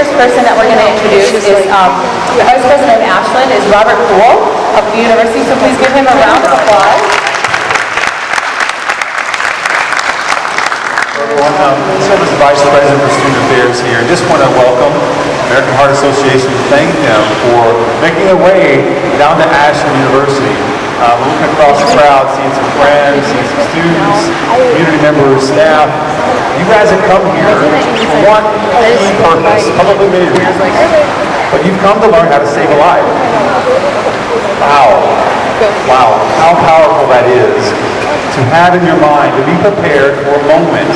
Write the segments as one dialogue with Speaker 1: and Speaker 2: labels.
Speaker 1: first person that we're going to introduce is the Vice President of Ashland, is Robert Poole of the university. So please give him a round of applause.
Speaker 2: Everyone, so as the Vice President for Student Affairs here, just want to welcome American Heart Association and thank them for making their way down to Ashland University. We're looking across the crowd, seeing some friends, seeing some students, community members, staff. You guys have come here for one key purpose, probably many reasons, but you've come to learn how to save a life. Wow, how powerful that is to have in your mind, to be prepared for a moment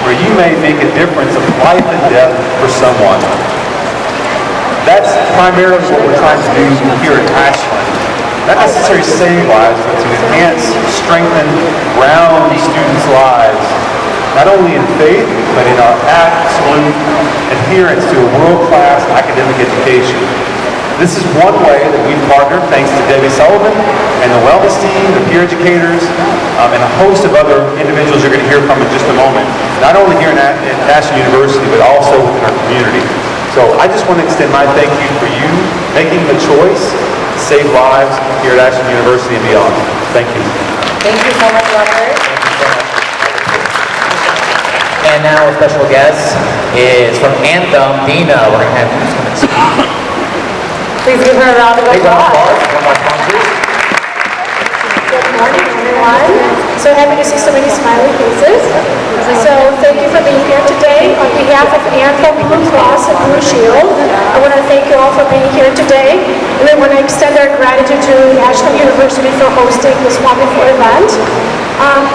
Speaker 2: where you may make a difference of life and death for someone. That's primarily what we're trying to do here at Ashland. Not necessarily save lives, but to enhance, strengthen, ground students' lives, not only in faith, but in our absolute adherence to a world-class academic education. This is one way that we've partnered, thanks to Debbie Sullivan and the wellness team, the peer educators, and a host of other individuals you're going to hear from in just a moment, not only here at Ashland University, but also within our community. So I just want to extend my thank you for you making the choice to save lives here at Ashland University and beyond. Thank you.
Speaker 1: Thank you so much, Robert.
Speaker 3: And now a special guest is from Anthem, Dina. We're going to have you come and speak.
Speaker 1: Please give her a round of applause.
Speaker 4: Good morning, everyone. So happy to see so many smiling faces. So thank you for being here today. On behalf of Anthem, Blue Cross, and Blue Shield, I want to thank you all for being here today. And we want to extend our gratitude to Ashland University for hosting this wonderful event.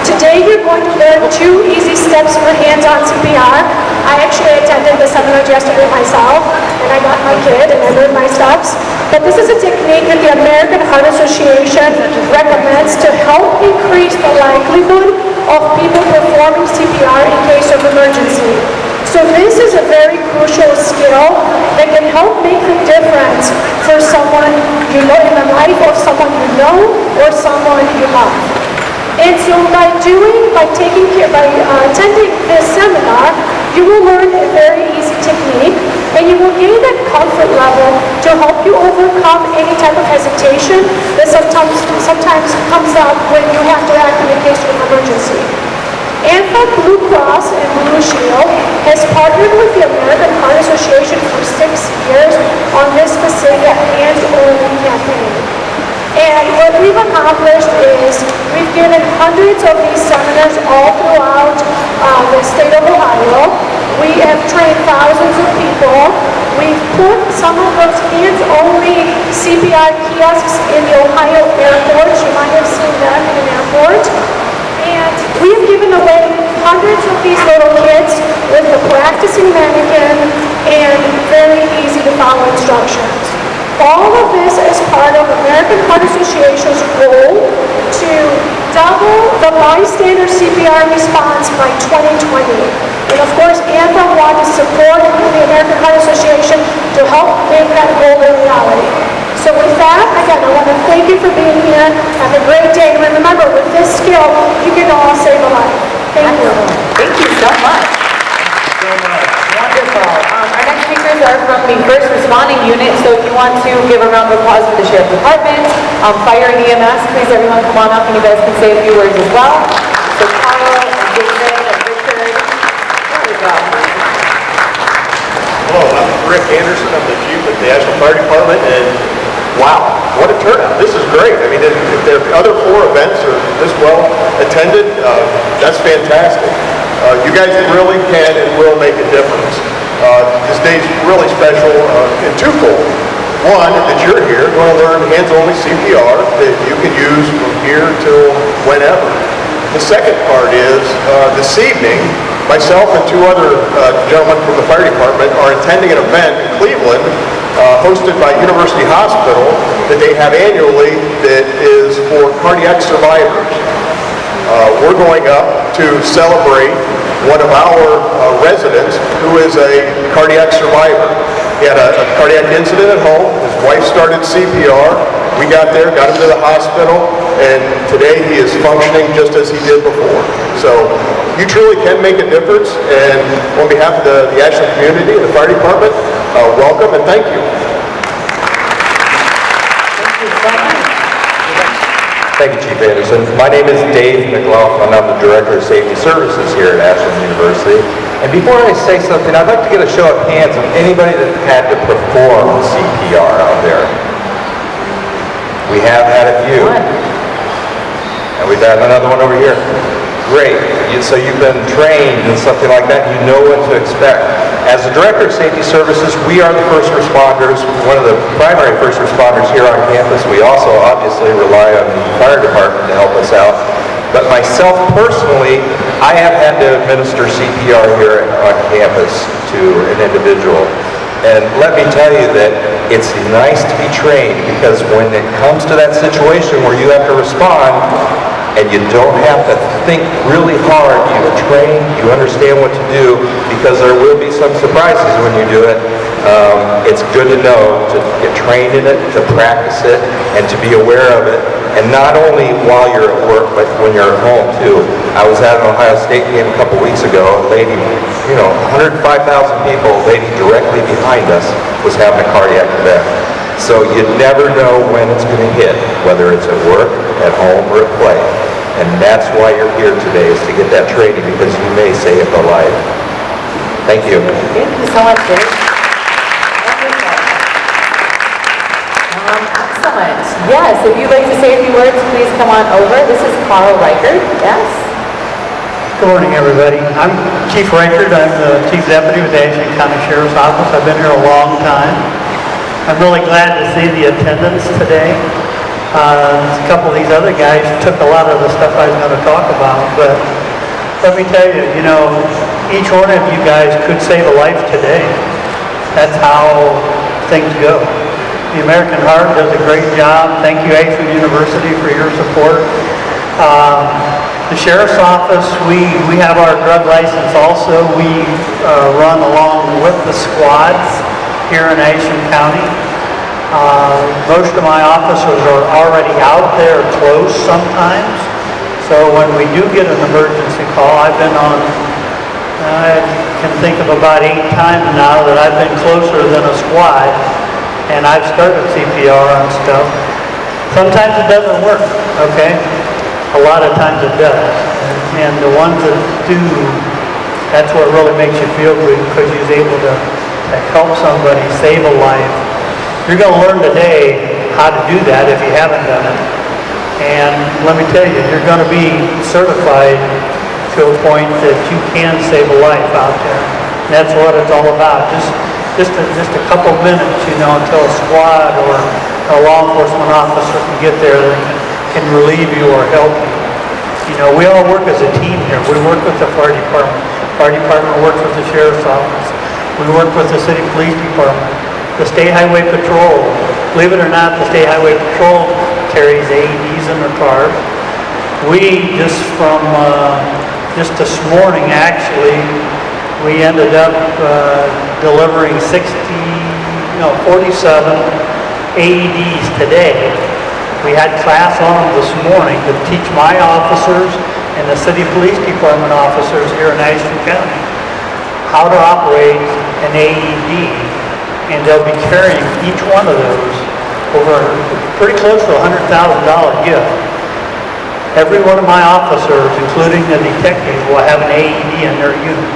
Speaker 4: Today you're going to learn 2 easy steps for hands-on CPR. I actually attended the seminar yesterday myself, and I got my kid and I learned my steps. But this is a technique that the American Heart Association recommends to help increase the likelihood of people performing CPR in case of emergency. So this is a very crucial skill that can help make the difference for someone you know, in the life of someone you know or someone you love. And so by attending this seminar, you will learn a very easy technique, and you will gain that comfort level to help you overcome any type of hesitation that sometimes comes up when you have to act in the case of an emergency. Anthem, Blue Cross, and Blue Shield has partnered with the American Heart Association for 6 years on this specific hands-on campaign. And what we've accomplished is we've given hundreds of these seminars all throughout the state of Ohio. We have trained thousands of people. We've put some of those hands-only CPR kiosks in the Ohio airports. You might have seen them in an airport. And we've given away hundreds of these little kits with a practicing mannequin and very easy to follow instructions. All of this is part of American Heart Association's goal to double the bystander CPR response by 2020. And of course, Anthem wants to support the American Heart Association to help make that goal a reality. So with that, again, I want to thank you for being here. Have a great day. And remember, with this skill, you can all save a life. Thank you.
Speaker 1: Thank you so much. Wonderful. Our next speakers are from the first responding unit, so if you want to give a round of applause for the Sheriff Department, fire and EMS, please everyone come on up and you guys can say a few words as well. So Carl and David and Richard, there we go.
Speaker 5: Hello, I'm Rick Anderson. I'm the chief at the Ashland Fire Department, and wow, what a turnout. This is great. I mean, if the other 4 events are this well attended, that's fantastic. You guys really can and will make a difference. This day is really special in twofold. One, that you're here, going to learn hands-only CPR that you can use from here till whenever. The second part is, this evening, myself and 2 other gentlemen from the fire department are attending an event in Cleveland hosted by University Hospital that they have annually that is for cardiac survivors. We're going up to celebrate one of our residents who is a cardiac survivor. He had a cardiac incident at home. His wife started CPR. We got there, got him to the hospital, and today he is functioning just as he did before. So you truly can make a difference. And on behalf of the Ashland community and the fire department, welcome and thank you.
Speaker 6: Thank you, Chief Anderson. My name is Dave McLaughlin. I'm the Director of Safety Services here at Ashland University. And before I say something, I'd like to get a show of hands of anybody that had to perform CPR out there. We have had a few. And we've had another one over here. Great. So you've been trained in something like that. You know what to expect. As the Director of Safety Services, we are the first responders, one of the primary first responders here on campus. We also obviously rely on the fire department to help us out. But myself personally, I have had to administer CPR here on campus to an individual. And let me tell you that it's nice to be trained, because when it comes to that situation where you have to respond, and you don't have to think really hard, you've trained, you understand what to do, because there will be some surprises when you do it. It's good to know to get trained in it, to practice it, and to be aware of it. And not only while you're at work, but when you're at home too. I was at an Ohio State game a couple weeks ago. A lady, 105,000 people, a lady directly behind us was having a cardiac event. So you never know when it's going to hit, whether it's at work, at home, or at play. And that's why you're here today, is to get that training, because you may save a life. Thank you.
Speaker 1: Thank you so much, Dave. Wonderful. Excellent. Yes, if you'd like to say a few words, please come on over. This is Carl Reichert. Yes?
Speaker 7: Good morning, everybody. I'm Chief Reichert. I'm the Chief Deputy with the Ashland County Sheriff's Office. I've been here a long time. I'm really glad to see the attendance today. A couple of these other guys took a lot of the stuff I was going to talk about, but let me tell you, each one of you guys could save a life today. That's how things go. The American Heart does a great job. Thank you, Ashland University, for your support. The Sheriff's Office, we have our drug license also. We run along with the squads here in Ashland County. Most of my officers are already out there close sometimes. So when we do get an emergency call, I can think of about 8 times now that I've been closer than a squad, and I've started CPR on stuff. Sometimes it doesn't work, okay? A lot of times it does. And the ones that do, that's what really makes you feel good, because you're able to help somebody save a life. You're going to learn today how to do that if you haven't done it. And let me tell you, you're going to be certified to a point that you can save a life out there. And that's what it's all about. Just a couple minutes, until a squad or a law enforcement officer can get there that can relieve you or help you. We all work as a team here. We work with the fire department. Fire department works with the sheriff's office. We work with the city police department. The State Highway Patrol. Believe it or not, the State Highway Patrol carries AEDs in their cars. We just this morning, actually, we ended up delivering 47 AEDs today. We had class on them this morning to teach my officers and the city police department officers here in Ashland County how to operate an AED. And they'll be carrying each one of those over pretty close to a $100,000 gift. Every one of my officers, including the detectives, will have an AED in their unit,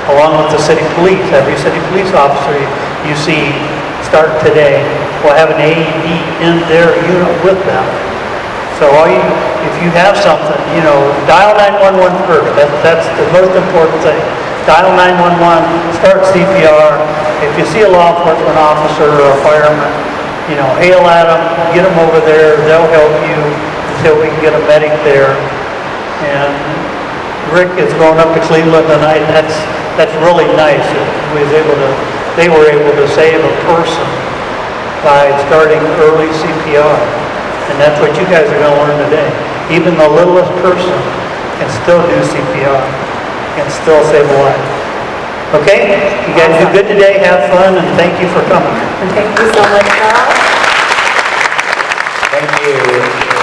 Speaker 7: along with the city police. Every city police officer you see start today will have an AED in their unit with them. So if you have something, dial 911 first. That's the most important thing. Dial 911, start CPR. If you see a law enforcement officer or a fireman, hail at them, get them over there. They'll help you until we can get a medic there. And Rick is going up to Cleveland tonight. That's really nice. They were able to save a person by starting early CPR. And that's what you guys are going to learn today. Even the littlest person can still do CPR and still save a life. Okay? You guys do good today, have fun, and thank you for coming.
Speaker 1: Thank you so much, Carl.
Speaker 3: Thank you.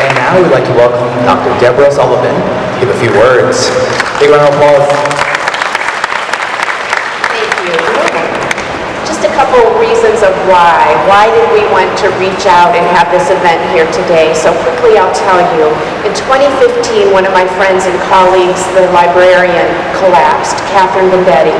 Speaker 3: And now we'd like to welcome Dr. Deborah Sullivan to give a few words. Big round of applause.
Speaker 8: Thank you. Just a couple of reasons of why. Why did we want to reach out and have this event here today? So quickly I'll tell you. In 2015, one of my friends and colleagues, the librarian, collapsed, Catherine Vendetti.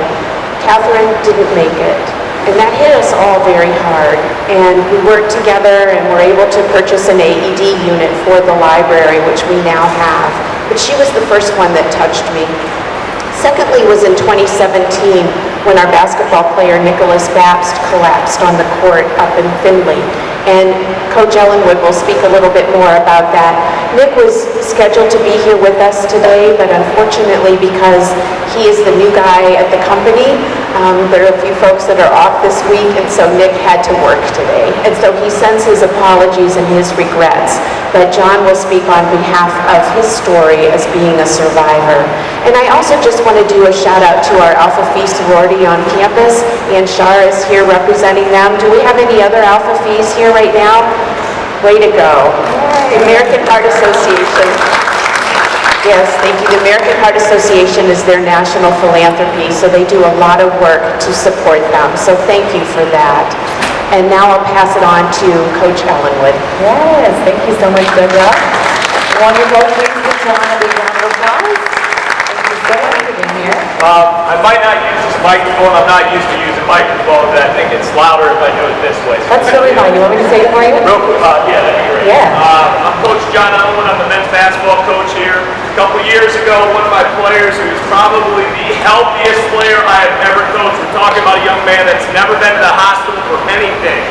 Speaker 8: Catherine didn't make it. And that hit us all very hard. And we worked together and were able to purchase an AED unit for the library, which we now have. But she was the first one that touched me. Secondly was in 2017 when our basketball player Nicholas Babst collapsed on the court up in Findlay. And Coach Ellenwood will speak a little bit more about that. Nick was scheduled to be here with us today, but unfortunately because he is the new guy at the company, there are a few folks that are off this week, and so Nick had to work today. And so he sends his apologies and his regrets. But John will speak on behalf of his story as being a survivor. And I also just want to do a shout out to our Alpha Phi sorority on campus. Ann Shar is here representing them. Do we have any other Alpha Phis here right now? Way to go. The American Heart Association. Yes, thank you. The American Heart Association is their national philanthropy, so they do a lot of work to support them. So thank you for that. And now I'll pass it on to Coach Ellenwood.
Speaker 1: Yes, thank you so much, Deborah. Wonderful. Please give John a big round of applause. Thank you so much for being here.
Speaker 9: I might not use this microphone. I'm not used to using microphones. I think it's louder if I do it this way.
Speaker 1: That's totally fine. You want me to say it for you?
Speaker 9: Real quick, yeah, that'd be great.
Speaker 1: Yeah.
Speaker 9: I'm Coach John Ellenwood. I'm the men's basketball coach here. A couple years ago, one of my players, who is probably the healthiest player I have ever coached, we're talking about a young man that's never been to the hospital for anything.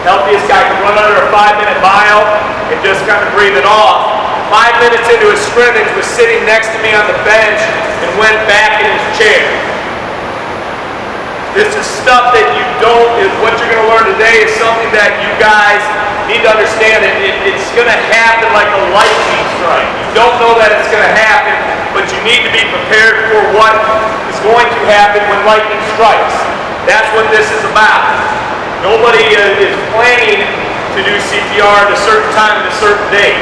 Speaker 9: Healthiest guy could run under a 5-minute mile and just kind of breathe it off. 5 minutes into his scrimmage, was sitting next to me on the bench and went back in his chair. This is stuff that you don't, is what you're going to learn today is something that you guys need to understand. It's going to happen like a lightning strike. You don't know that it's going to happen, but you need to be prepared for what is going to happen when lightning strikes. That's what this is about. Nobody is planning to do CPR at a certain time and a certain date.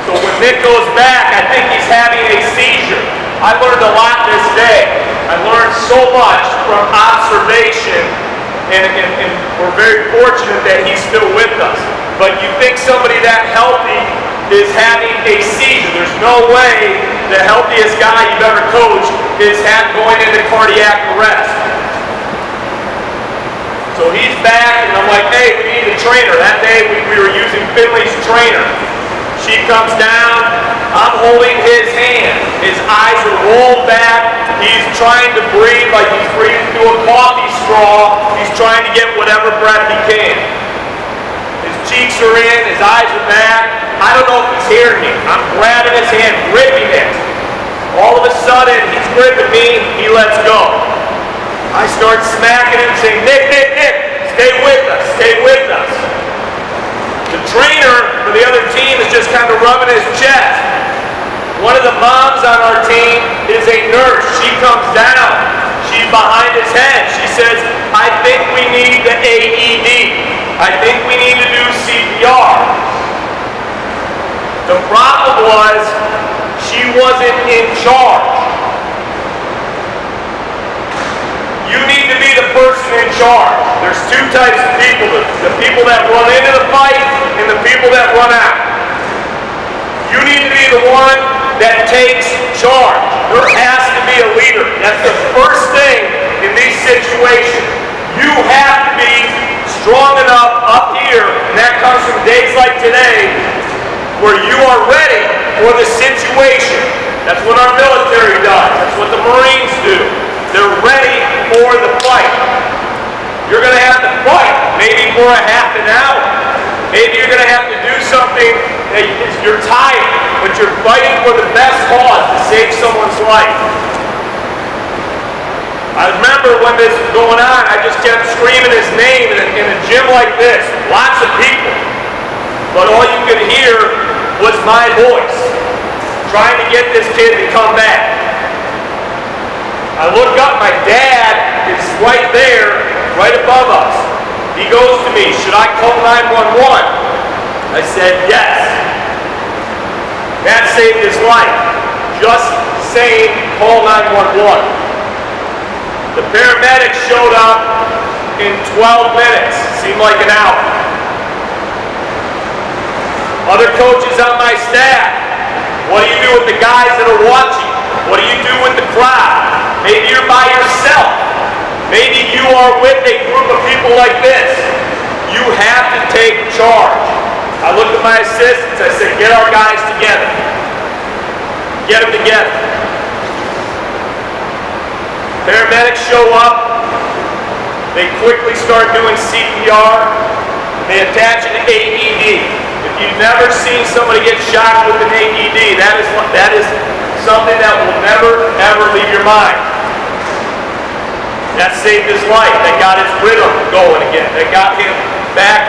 Speaker 9: So when Nick goes back, I think he's having a seizure. I learned a lot this day. I learned so much from observation, and we're very fortunate that he's still with us. But you think somebody that healthy is having a seizure. There's no way the healthiest guy you've ever coached is going into cardiac arrest. So he's back, and I'm like, hey, we need a trainer. That day we were using Finley's trainer. She comes down, I'm holding his hand. His eyes are rolled back. He's trying to breathe like he's breathing through a coffee straw. He's trying to get whatever breath he can. His cheeks are in, his eyes are back. I don't know if he's hearing me. I'm grabbing his hand, gripping it. All of a sudden, he's gripping me, he lets go. I start smacking him, saying, Nick, Nick, Nick, stay with us, stay with us. The trainer for the other team is just kind of rubbing his chest. One of the moms on our team is a nurse. She comes down. She's behind his head. She says, I think we need the AED. I think we need to do CPR. The problem was she wasn't in charge. You need to be the person in charge. There's two types of people. The people that run into the fight and the people that run out. You need to be the one that takes charge. There has to be a leader. That's the first thing in these situations. You have to be strong enough up here, and that comes from days like today, where you are ready for the situation. That's what our military does. That's what the Marines do. They're ready for the fight. You're going to have to fight, maybe for a half an hour. Maybe you're going to have to do something that you're tired, but you're fighting for the best cause to save someone's life. I remember when this was going on, I just kept screaming his name in a gym like this. Lots of people. But all you could hear was my voice, trying to get this kid to come back. I look up, my dad is right there, right above us. He goes to me, should I call 911? I said, yes. That saved his life. Just saying, call 911. The paramedics showed up in 12 minutes. Seemed like an hour. Other coaches on my staff, what do you do with the guys that are watching? What do you do with the crowd? Maybe you're by yourself. Maybe you are with a group of people like this. You have to take charge. I looked at my assistants, I said, get our guys together. Get them together. Paramedics show up. They quickly start doing CPR. They attach an AED. If you've never seen somebody get shocked with an AED, that is something that will never, ever leave your mind. That saved his life. That got his rhythm going again. That got him back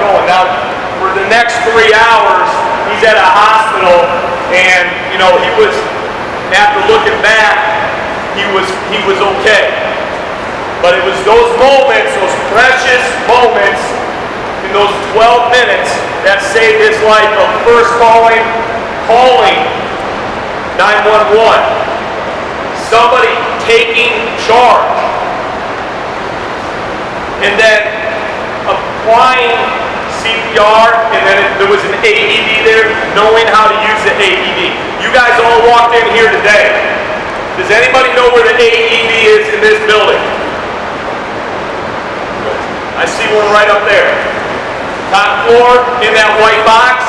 Speaker 9: going. Now, for the next 3 hours, he's at a hospital, and he was, after looking back, he was okay. But it was those moments, those precious moments, in those 12 minutes that saved his life of first calling 911. Somebody taking charge. And then applying CPR, and then there was an AED there, knowing how to use the AED. You guys all walked in here today. Does anybody know where the AED is in this building? I see one right up there. Top floor, in that white box,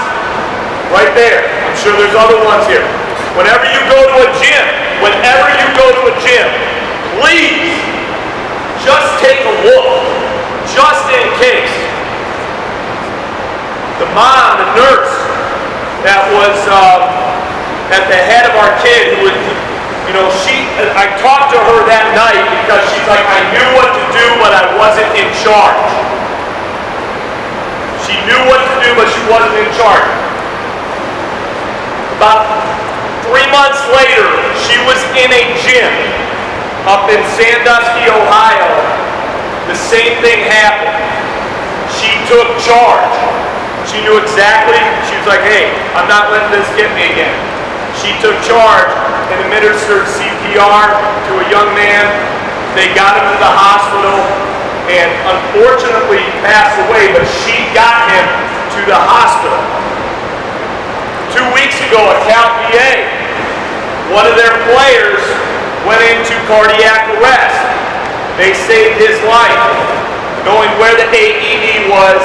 Speaker 9: right there. I'm sure there's other ones here. Whenever you go to a gym, please just take a look, just in case. The mom, the nurse, that was at the head of our kid, who was, I talked to her that night because she's like, I knew what to do, but I wasn't in charge. She knew what to do, but she wasn't in charge. About 3 months later, she was in a gym up in Sandusky, Ohio. The same thing happened. She took charge. She knew exactly. She was like, hey, I'm not letting this get me again. She took charge and administered CPR to a young man. They got him to the hospital, and unfortunately he passed away, but she got him to the hospital. 2 weeks ago at Cal PA, one of their players went into cardiac arrest. They saved his life, knowing where the AED was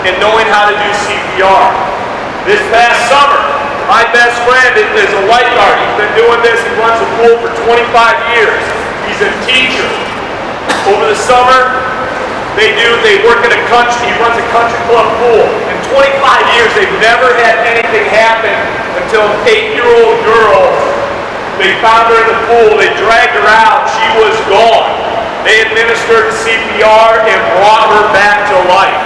Speaker 9: and knowing how to do CPR. This past summer, my best friend is a lifeguard. He's been doing this. He runs a pool for 25 years. He's a teacher. Over the summer, they work at he runs a country club pool. In 25 years, they've never had anything happen until an 8-year-old girl, they found her in the pool, they dragged her out, she was gone. They administered CPR and brought her back to life.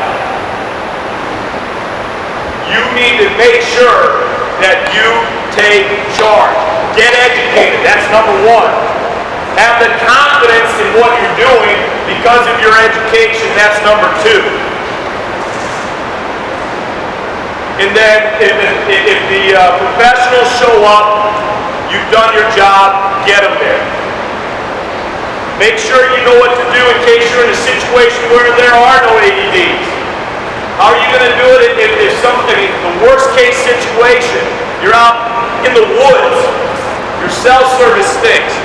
Speaker 9: You need to make sure that you take charge. Get educated, that's number one. Have the confidence in what you're doing because of your education, that's number two. And then if the professionals show up, you've done your job, get them there. Make sure you know what to do in case you're in a situation where there are no AEDs. How are you going to do it if the worst case situation, you're out in the woods, your cell service stinks.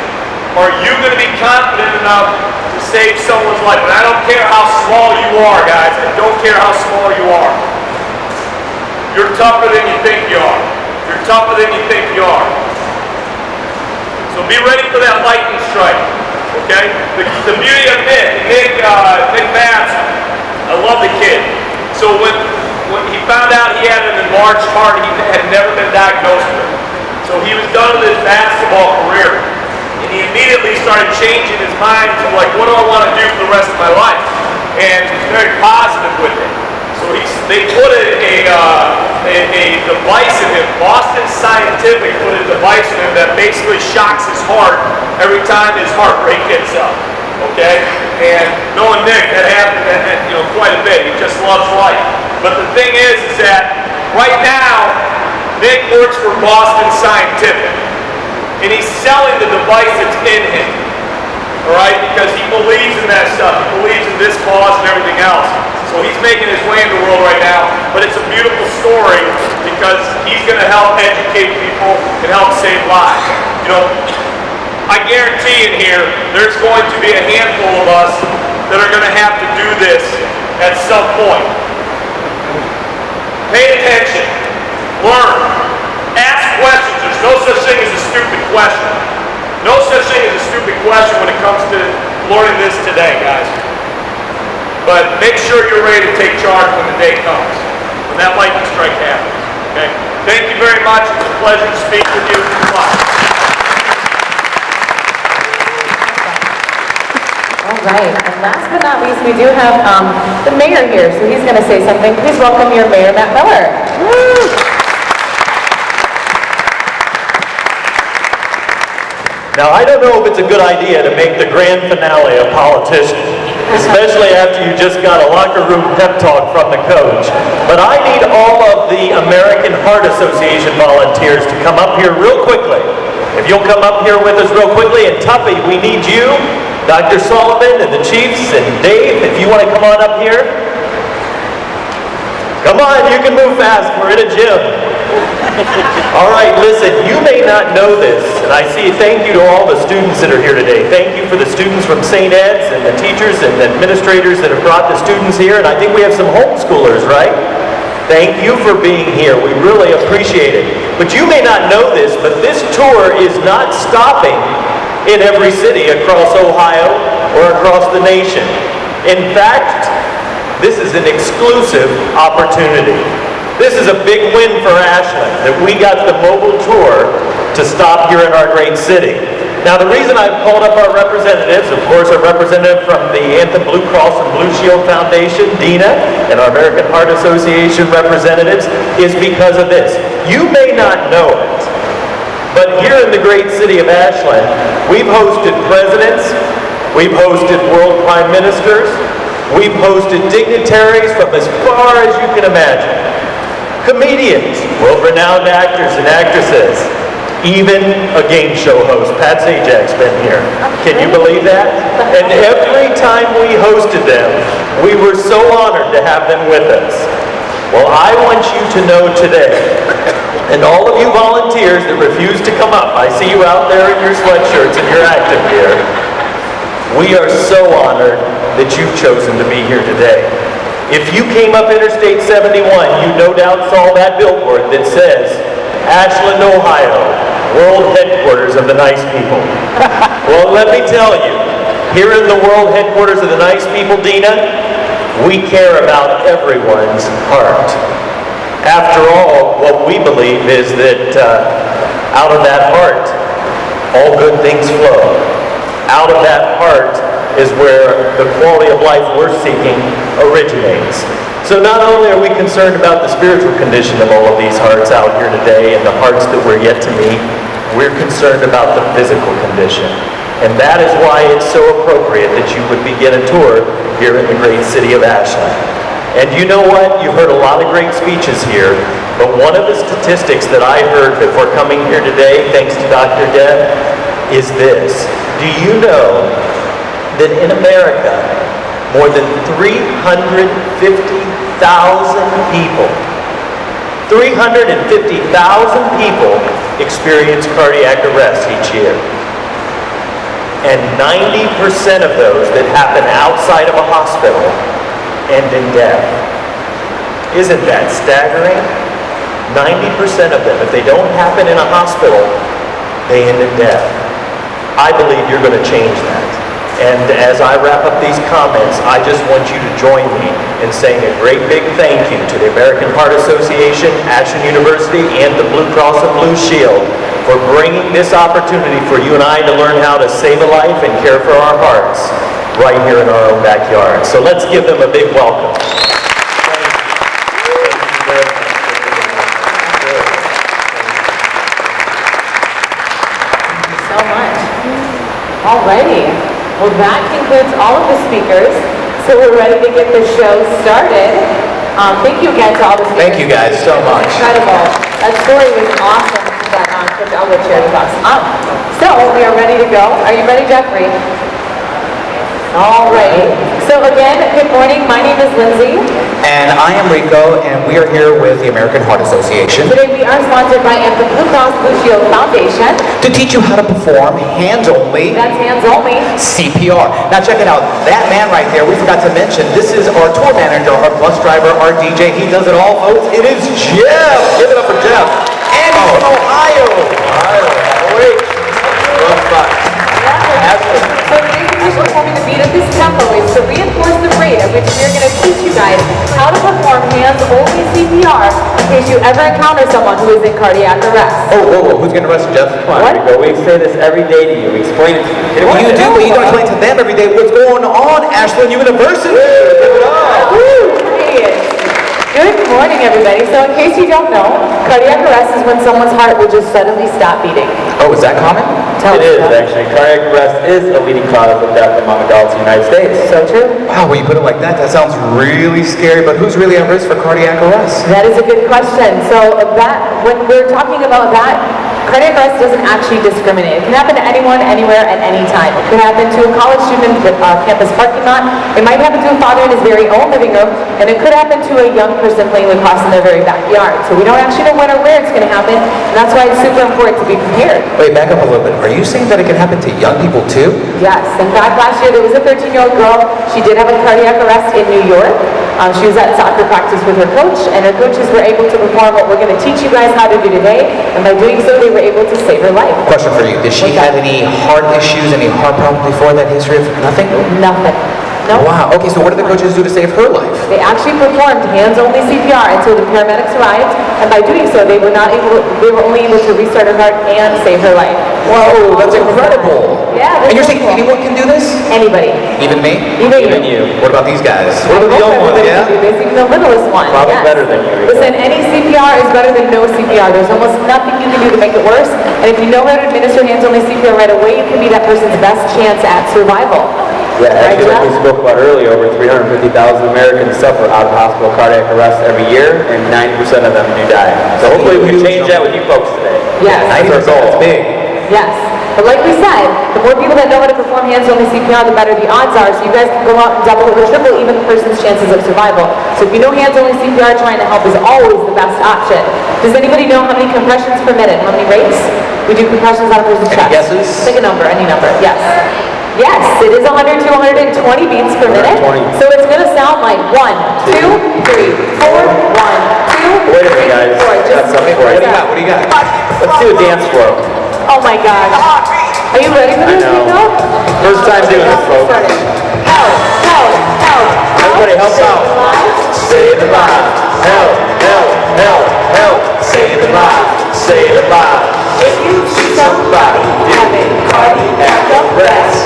Speaker 9: Are you going to be confident enough to save someone's life? And I don't care how small you are, guys. I don't care how small you are. You're tougher than you think you are. You're tougher than you think you are. So be ready for that lightning strike, okay? The beauty of Nick Matz, I love the kid. So when he found out he had an enlarged heart, he had never been diagnosed with it. So he was done with his basketball career. And he immediately started changing his mind to like, what do I want to do for the rest of my life? And he's very positive with it. So they put a device in him. Boston Scientific put a device in him that basically shocks his heart every time his heart rate gets up. Okay? And knowing Nick, that happened quite a bit. He just loves life. But the thing is that right now, Nick works for Boston Scientific, and he's selling the device that's in him, all right, because he believes in that stuff. He believes in this cause and everything else. So he's making his way in the world right now, but it's a beautiful story because he's going to help educate people and help save lives. You know, I guarantee in here, there's going to be a handful of us that are going to have to do this at some point. Pay attention. Learn. Ask questions. There's no such thing as a stupid question. No such thing as a stupid question when it comes to learning this today, guys. But make sure you're ready to take charge when the day comes, when that lightning strike happens. Okay? Thank you very much. It's a pleasure to speak with you. Good luck.
Speaker 1: All right, and last but not least, we do have the mayor here, so he's going to say something. Please welcome your mayor, Matt Miller.
Speaker 10: Now, I don't know if it's a good idea to make the grand finale a politician, especially after you just got a locker room pep talk from the coach. But I need all of the American Heart Association volunteers to come up here real quickly. If you'll come up here with us real quickly, and Tuffy, we need you, Dr. Sullivan and the Chiefs, and Dave, if you want to come on up here. Come on, you can move fast, we're in a gym. All right, listen, you may not know this, and I see thank you to all the students that are here today. Thank you for the students from St. Ed's and the teachers and administrators that have brought the students here, and I think we have some homeschoolers, right? Thank you for being here. We really appreciate it. But you may not know this, but this tour is not stopping in every city across Ohio or across the nation. In fact, this is an exclusive opportunity. This is a big win for Ashland, that we got the mobile tour to stop here in our great city. Now, the reason I've called up our representatives, of course, our representative from the Anthem Blue Cross and Blue Shield Foundation, Dina, and our American Heart Association representatives, is because of this. You may not know it, but here in the great city of Ashland, we've hosted presidents, we've hosted world prime ministers, we've hosted dignitaries from as far as you can imagine. Comedians, world-renowned actors and actresses, even a game show host, Pat Sajak's been here. Can you believe that? And every time we hosted them, we were so honored to have them with us. Well, I want you to know today, and all of you volunteers that refuse to come up, I see you out there in your sweatshirts and you're active here, we are so honored that you've chosen to be here today. If you came up Interstate 71, you no doubt saw that billboard that says, Ashland, Ohio, world headquarters of the nice people. Well, let me tell you, here in the world headquarters of the nice people, Dina, we care about everyone's heart. After all, what we believe is that out of that heart, all good things flow. Out of that heart is where the quality of life we're seeking originates. So not only are we concerned about the spiritual condition of all of these hearts out here today and the hearts that we're yet to meet, we're concerned about the physical condition. And that is why it's so appropriate that you would begin a tour here in the great city of Ashland. And you know what? You've heard a lot of great speeches here, but one of the statistics that I heard before coming here today, thanks to Dr. Deb, is this. Do you know that in America, more than 350,000 people, 350,000 people experience cardiac arrest each year. And 90% of those that happen outside of a hospital end in death. Isn't that staggering? 90% of them, if they don't happen in a hospital, they end in death. I believe you're going to change that. And as I wrap up these comments, I just want you to join me in saying a great big thank you to the American Heart Association, Ashland University, and the Blue Cross and Blue Shield for bringing this opportunity for you and I to learn how to save a life and care for our hearts right here in our own backyard. So let's give them a big welcome.
Speaker 1: Thank you so much. Alrighty. Well, that concludes all of the speakers, so we're ready to get the show started. Thank you again to all the speakers.
Speaker 3: Thank you guys so much.
Speaker 1: Incredible. That story was awesome, that trip to Elwood Charity Bus. So, we are ready to go. Are you ready, Jeffrey? All right. So again, good morning. My name is Lindsay.
Speaker 3: And I am Rico, and we are here with the American Heart Association
Speaker 1: Today we are sponsored by the Blue Cross Blue Shield Foundation.
Speaker 3: to teach you how to perform hands-only
Speaker 1: That's hands only.
Speaker 3: CPR. Now check it out. That man right there, we forgot to mention, this is our tour manager, our bus driver, our DJ. He does it all, folks. It is Jeff. Give it up for Jeff. And he's from Ohio. Wait.
Speaker 1: So today's official performing the beat of this tempo is to reinforce the rate at which we're going to teach you guys how to perform hands-only CPR in case you ever encounter someone who is in cardiac arrest.
Speaker 3: Oh, who's gonna arrest Jeff? Come on, Rico.
Speaker 10: We say this every day to you. We explain it to you.
Speaker 3: You do, but you don't explain to them every day what's going on, Ashland University. Give it up.
Speaker 1: Woo! Hey. Good morning, everybody. So in case you don't know, cardiac arrest is when someone's heart will just suddenly stop beating.
Speaker 3: Oh, is that common?
Speaker 1: Tell
Speaker 10: It
Speaker 1: us
Speaker 10: is,
Speaker 1: that.
Speaker 10: actually. Cardiac arrest is a leading cause of death among adults in the United States.
Speaker 1: So true.
Speaker 3: Wow, when you put it like that, that sounds really scary, but who's really at risk for cardiac arrest?
Speaker 1: That is a good question. So when we're talking about that, cardiac arrest doesn't actually discriminate. It can happen to anyone, anywhere, at any time. It could happen to a college student in a campus parking lot. It might happen to a father in his very own living room, and it could happen to a young person playing lacrosse in their very backyard. So we don't actually know when or where it's going to happen, and that's why it's super important to be prepared.
Speaker 3: Wait, back up a little bit. Are you saying that it can happen to young people too?
Speaker 1: Yes. In fact, last year there was a 13-year-old girl. She did have a cardiac arrest in New York. She was at soccer practice with her coach, and her coaches were able to perform what we're going to teach you guys how to do today, and by doing so, they were able to save her life.
Speaker 3: Question for you. Did she have any heart issues, any heart problems before that history of nothing?
Speaker 1: Nothing. No.
Speaker 3: Wow. Okay, so what did the coaches do to save her life?
Speaker 1: They actually performed hands-only CPR until the paramedics arrived, and by doing so, they were only able to restart her heart and save her life.
Speaker 3: Whoa, that's incredible.
Speaker 1: Yeah, that's
Speaker 3: And you're saying
Speaker 1: cool.
Speaker 3: anyone can do this?
Speaker 1: Anybody.
Speaker 3: Even me?
Speaker 1: Even
Speaker 3: you. What about these guys? What about the young ones?
Speaker 1: Everybody
Speaker 3: Yeah?
Speaker 1: can do this, even the littlest one.
Speaker 10: Probably
Speaker 1: yes.
Speaker 10: better than you.
Speaker 1: Listen, any CPR is better than no CPR. There's almost nothing you can do to make it worse, and if you know how to administer hands-only CPR right away, you can be that person's best chance at survival.
Speaker 10: Yeah,
Speaker 1: Right,
Speaker 10: actually, like we
Speaker 1: Jeff?
Speaker 10: spoke about earlier, over 350,000 Americans suffer out-of-hospital cardiac arrest every year, and 90% of them do die. So hopefully we can change that with you folks today.
Speaker 1: Yes.
Speaker 3: 90%, that's big.
Speaker 1: Yes. But like we said, the more people that know how to perform hands-only CPR, the better the odds are. So you guys can go out and double or triple even the person's chances of survival. So if you know hands-only CPR, trying to help is always the best option. Does anybody know how many compressions per minute? How many rates? We do compressions on a person's chest.
Speaker 3: guesses?
Speaker 1: Pick a number, any number. Yes. Yes, it is 100 to 120 beats per minute.
Speaker 10: 120.
Speaker 1: So it's going to sound like 1, 2, 3, 4, 1, 2,
Speaker 10: Wait a minute,
Speaker 1: 3,
Speaker 10: guys.
Speaker 1: 4.
Speaker 10: Got something for you.
Speaker 3: What do you got?
Speaker 10: Let's do a dance flow.
Speaker 1: Oh my gosh. Are you ready for this,
Speaker 10: know.
Speaker 1: Nico?
Speaker 10: First time doing this, folks.
Speaker 1: Help, help, help.
Speaker 10: Everybody help out. Save the lives. Help, help, help, help. Save the lives. Save the lives.
Speaker 1: If you see somebody having cardiac arrest,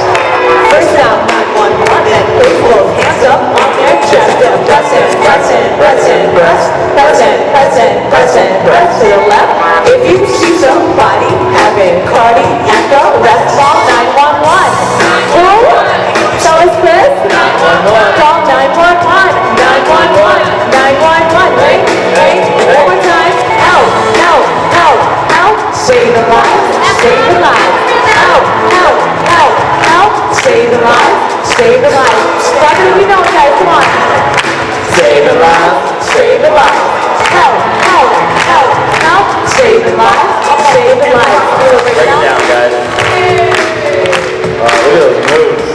Speaker 1: first down, 911, then put both hands up on their chest. Then press in, press in, press in, press, press in, press in, press in, press to the left. If you see somebody having cardiac arrest, call 911. Who? Tell us, Chris. 911. Call 911. 911. 911. Wait, wait, one more time. Help, help, help, help. Save the lives, save the lives. Help, help, help, help. Save the lives, save the lives. Start it if you know, guys. Come on. Save the lives, save the lives. Help, help, help, help. Save the lives, save the lives.
Speaker 10: Break it down, guys. Look at those moves.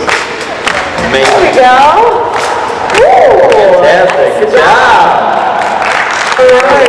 Speaker 1: There we
Speaker 10: Amazing.
Speaker 1: go. Ooh.
Speaker 10: Fantastic. Good job.
Speaker 1: All right.